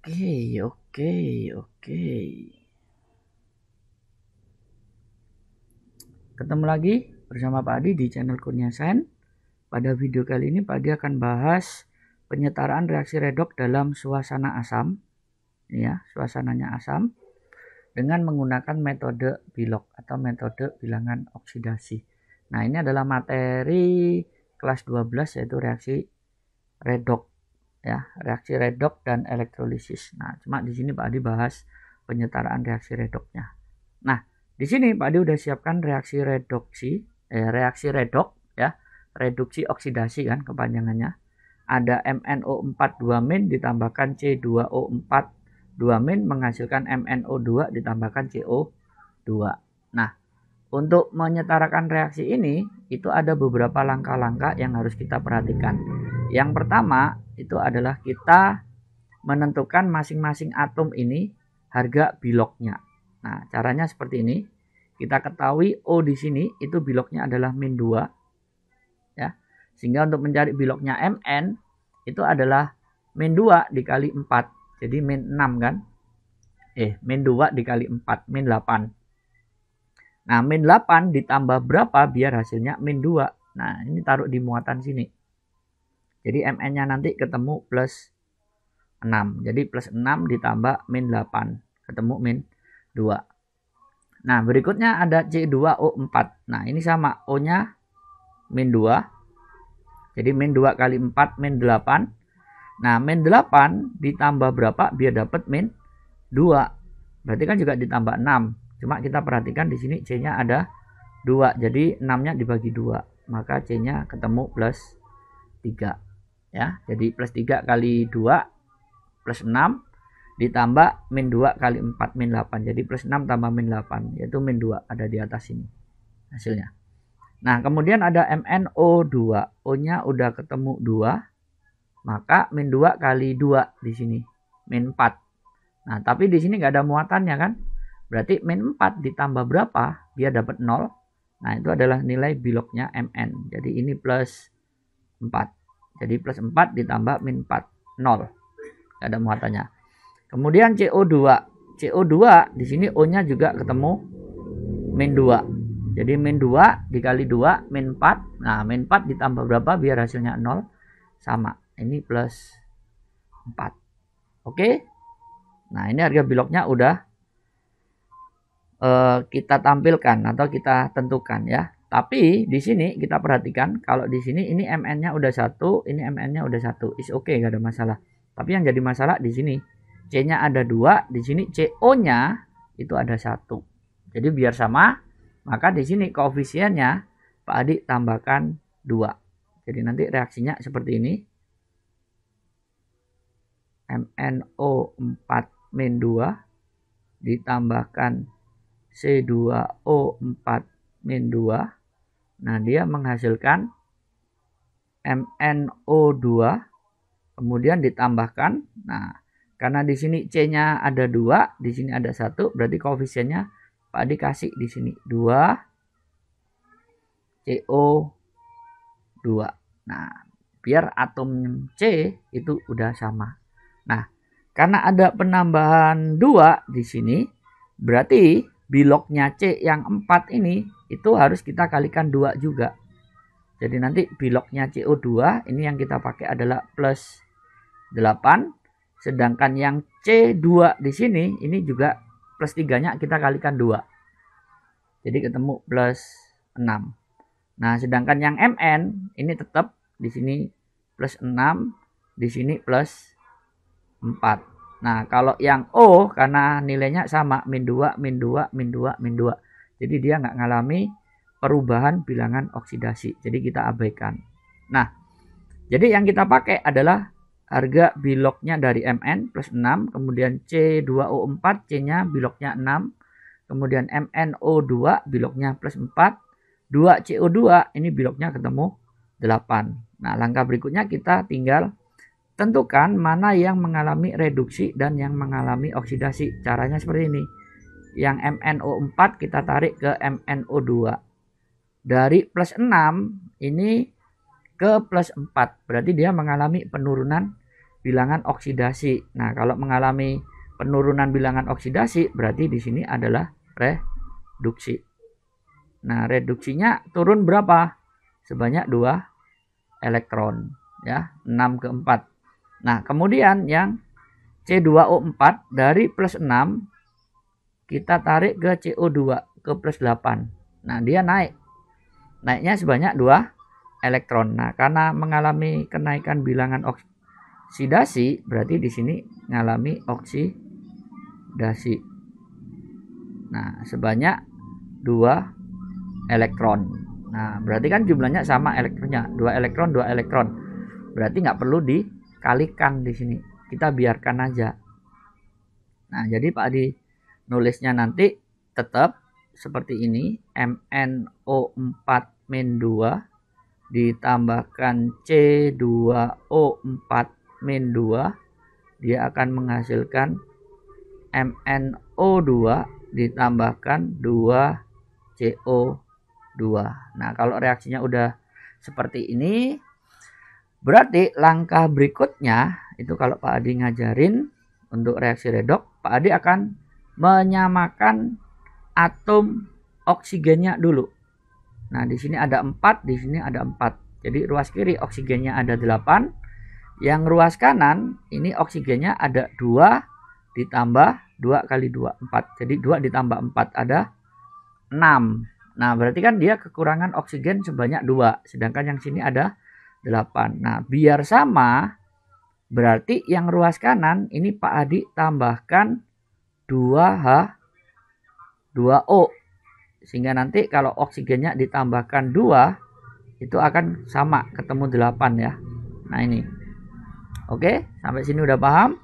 Oke. Ketemu lagi bersama Pak Adi di channel Kurnia Sains. Pada video kali ini Pak Adi akan bahas penyetaraan reaksi redoks dalam suasana asam. Ini ya, suasananya asam dengan menggunakan metode Bilog atau metode bilangan oksidasi. Nah, ini adalah materi kelas 12 yaitu reaksi redoks ya, reaksi redoks dan elektrolisis. Nah, cuma di sini Pak Adi bahas penyetaraan reaksi redoksnya. Nah, di sini Pak Adi udah siapkan reaksi redoks ya, reduksi oksidasi kan kepanjangannya. Ada MnO4 2- ditambahkan C2O4 2- menghasilkan MnO2 ditambahkan CO2. Nah, untuk menyetarakan reaksi ini itu ada beberapa langkah-langkah yang harus kita perhatikan. Yang pertama itu adalah kita menentukan masing-masing atom ini harga Bilognya. Nah, caranya seperti ini. Kita ketahui O di sini itu Bilognya adalah -2 ya. Sehingga untuk mencari Bilognya Mn itu adalah -2 dikali 4. Jadi -6 kan? -2 dikali 4, -8. Nah, -8 ditambah berapa biar hasilnya -2. Nah, ini taruh di muatan sini. Jadi Mn-nya nanti ketemu +6. Jadi +6 ditambah -8. Ketemu -2. Nah, berikutnya ada C2O4. Nah, ini sama. O-nya -2. Jadi -2 kali 4 -8. Nah, -8 ditambah berapa biar dapat -2. Berarti kan juga ditambah 6. Cuma kita perhatikan di sini C-nya ada 2. Jadi 6-nya dibagi 2. Maka C-nya ketemu +3. Ya, jadi +3 kali 2 +6 ditambah -2 kali 4 -8. Jadi +6 tambah -8 yaitu -2 ada di atas ini hasilnya. Nah, kemudian ada MnO2. O-nya udah ketemu 2. Maka -2 kali 2 di sini -4. Nah, tapi di sini nggak ada muatannya kan? Berarti -4 ditambah berapa biar dapat 0? Nah, itu adalah nilai Bilognya Mn. Jadi ini +4. Jadi +4 ditambah -4, 0. Nggak ada muatannya. Kemudian CO2. CO2 di sini O-nya juga ketemu -2. Jadi -2 dikali 2 -4. Nah, -4 ditambah berapa biar hasilnya 0? Sama. Ini +4. Oke. Nah, ini harga Bilognya udah kita tampilkan atau kita tentukan ya. Tapi di sini kita perhatikan kalau di sini ini Mn-nya udah 1, ini Mn-nya udah 1. Is oke, nggak ada masalah. Tapi yang jadi masalah di sini C-nya ada 2, di sini CO-nya itu ada 1. Jadi biar sama, maka di sini koefisiennya Pak Adi tambahkan 2. Jadi nanti reaksinya seperti ini. MnO4-2 ditambahkan C2O4-2. Nah, dia menghasilkan MnO2 kemudian ditambahkan. Nah, karena di sini C-nya ada 2, di sini ada 1, berarti koefisiennya Pak Adi kasih di sini 2 CO2. Nah, biar atom C itu udah sama. Nah, karena ada penambahan 2 di sini, berarti Bilognya C yang 4 ini itu harus kita kalikan 2 juga. Jadi nanti Bilognya CO2 ini yang kita pakai adalah +8. Sedangkan yang C2 di sini ini juga +3-nya kita kalikan 2. Jadi ketemu +6. Nah, sedangkan yang Mn ini tetap di sini +6, di sini +4. Nah, kalau yang O karena nilainya sama -2, -2, -2, -2. Jadi dia nggak ngalami perubahan bilangan oksidasi. Jadi kita abaikan. Nah, jadi yang kita pakai adalah harga Bilognya dari Mn +6, kemudian C2O4, C-nya Bilognya 6, kemudian MnO2 Bilognya +4, 2 CO2 ini Bilognya ketemu 8. Nah, langkah berikutnya kita tinggal tentukan mana yang mengalami reduksi dan yang mengalami oksidasi. Caranya seperti ini. Yang MnO4 kita tarik ke MnO2. Dari +6 ini ke +4. Berarti dia mengalami penurunan bilangan oksidasi. Nah, kalau mengalami penurunan bilangan oksidasi berarti di sini adalah reduksi. Nah, reduksinya turun berapa? Sebanyak 2 elektron ya, 6 ke 4. Nah, kemudian yang C2O4 dari plus 6 kita tarik ke CO2 ke plus 8. Nah, dia naik. Naiknya sebanyak 2 elektron. Nah, karena mengalami kenaikan bilangan oksidasi, berarti di sini mengalami oksidasi. Nah, sebanyak 2 elektron. Nah, berarti kan jumlahnya sama elektronnya, 2 elektron, 2 elektron. Berarti nggak perlu dikalikan di sini. Kita biarkan aja. Nah, jadi Pak Adi nulisnya nanti tetap seperti ini, MnO4-2 ditambahkan C2O4-2, dia akan menghasilkan MnO2 ditambahkan 2CO2. Nah, kalau reaksinya udah seperti ini, berarti langkah berikutnya itu kalau Pak Adi ngajarin untuk reaksi redoks, Pak Adi akan menyamakan atom oksigennya dulu. Nah, di sini ada 4, di sini ada 4. Jadi ruas kiri oksigennya ada 8. Yang ruas kanan ini oksigennya ada 2 ditambah 2 kali 2, 4. Jadi 2 ditambah 4 ada 6. Nah, berarti kan dia kekurangan oksigen sebanyak 2. Sedangkan yang sini ada 8. Nah, biar sama, berarti yang ruas kanan ini Pak Adi tambahkan 2H, 2O. Sehingga nanti kalau oksigennya ditambahkan 2, itu akan sama, ketemu 8 ya. Nah, ini. Oke, sampai sini udah paham?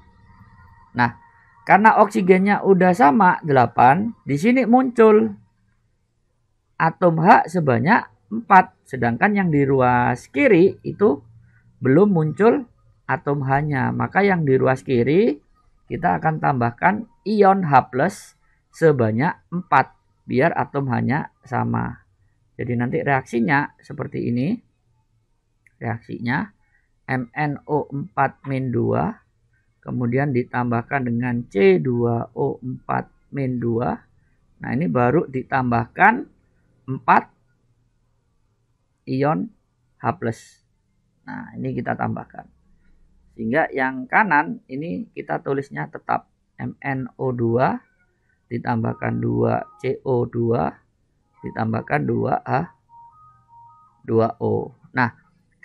Nah, karena oksigennya udah sama 8, di sini muncul atom H sebanyak 4. Sedangkan yang di ruas kiri itu belum muncul atom H-nya. Maka yang di ruas kiri kita akan tambahkan ion H+ sebanyak 4. Biar atom H-nya sama. Jadi nanti reaksinya seperti ini. Reaksinya MnO4-2 kemudian ditambahkan dengan C2O4-2. Nah, ini baru ditambahkan 4 ion H+. Nah, ini kita tambahkan. Sehingga yang kanan ini kita tulisnya tetap MnO2 ditambahkan 2CO2 ditambahkan 2H2O. Nah,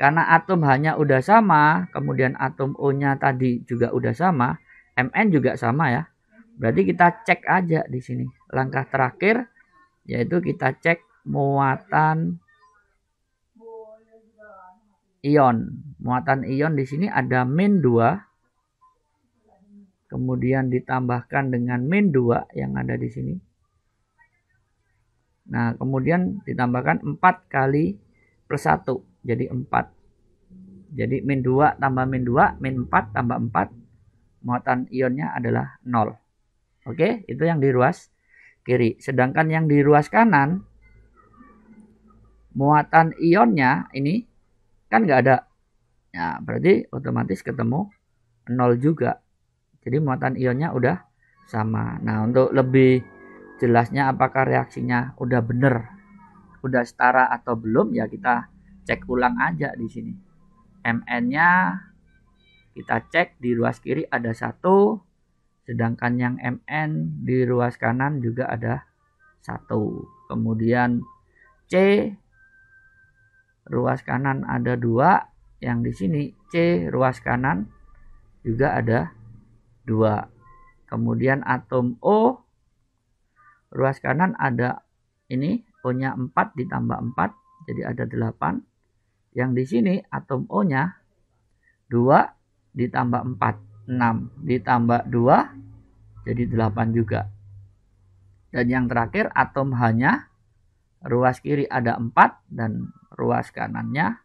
karena atom H-nya udah sama, kemudian atom O-nya tadi juga udah sama, Mn juga sama ya. Berarti kita cek aja di sini. Langkah terakhir yaitu kita cek muatan ion. Muatan ion di sini ada -2. Kemudian ditambahkan dengan -2 yang ada di sini. Nah, kemudian ditambahkan 4 kali plus 1. Jadi 4. Jadi -2 tambah -2, -4 tambah 4. Muatan ionnya adalah 0. Oke, itu yang di ruas kiri. Sedangkan yang di ruas kanan, muatan ionnya ini kan nggak ada. Ya, berarti otomatis ketemu 0 juga. Jadi muatan ionnya udah sama. Nah, untuk lebih jelasnya apakah reaksinya udah bener, udah setara atau belum, ya kita cek ulang aja di sini. Mn-nya kita cek di ruas kiri ada 1, sedangkan yang Mn di ruas kanan juga ada 1. Kemudian C ruas kanan ada 2, yang di sini C ruas kanan juga ada 2. Kemudian atom O ruas kanan ada ini O-nya 4 ditambah 4 jadi ada 8. Yang di sini atom O-nya 2 ditambah 4, 6 ditambah 2 jadi 8 juga. Dan yang terakhir atom H-nya ruas kiri ada 4 dan ruas kanannya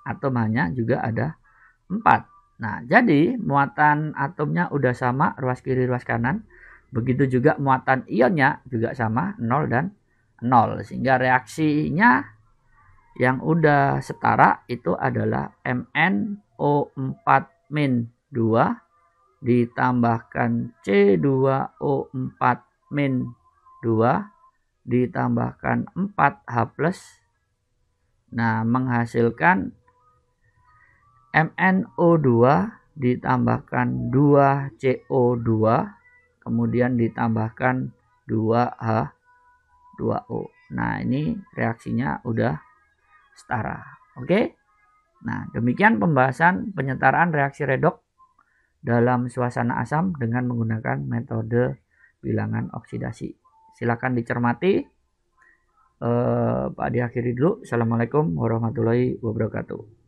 atom H-nya juga ada 4. Nah, jadi muatan atomnya udah sama ruas kiri ruas kanan. Begitu juga muatan ionnya juga sama 0 dan 0. Sehingga reaksinya yang udah setara itu adalah MnO4 min 2 ditambahkan C2O4 min 2 ditambahkan 4H+. Nah, menghasilkan MnO2 ditambahkan 2CO2 kemudian ditambahkan 2H2O. Nah, ini reaksinya udah setara. Oke? Nah, demikian pembahasan penyetaraan reaksi redoks dalam suasana asam dengan menggunakan metode bilangan oksidasi. Silakan dicermati. Pak diakhiri dulu. Assalamualaikum warahmatullahi wabarakatuh.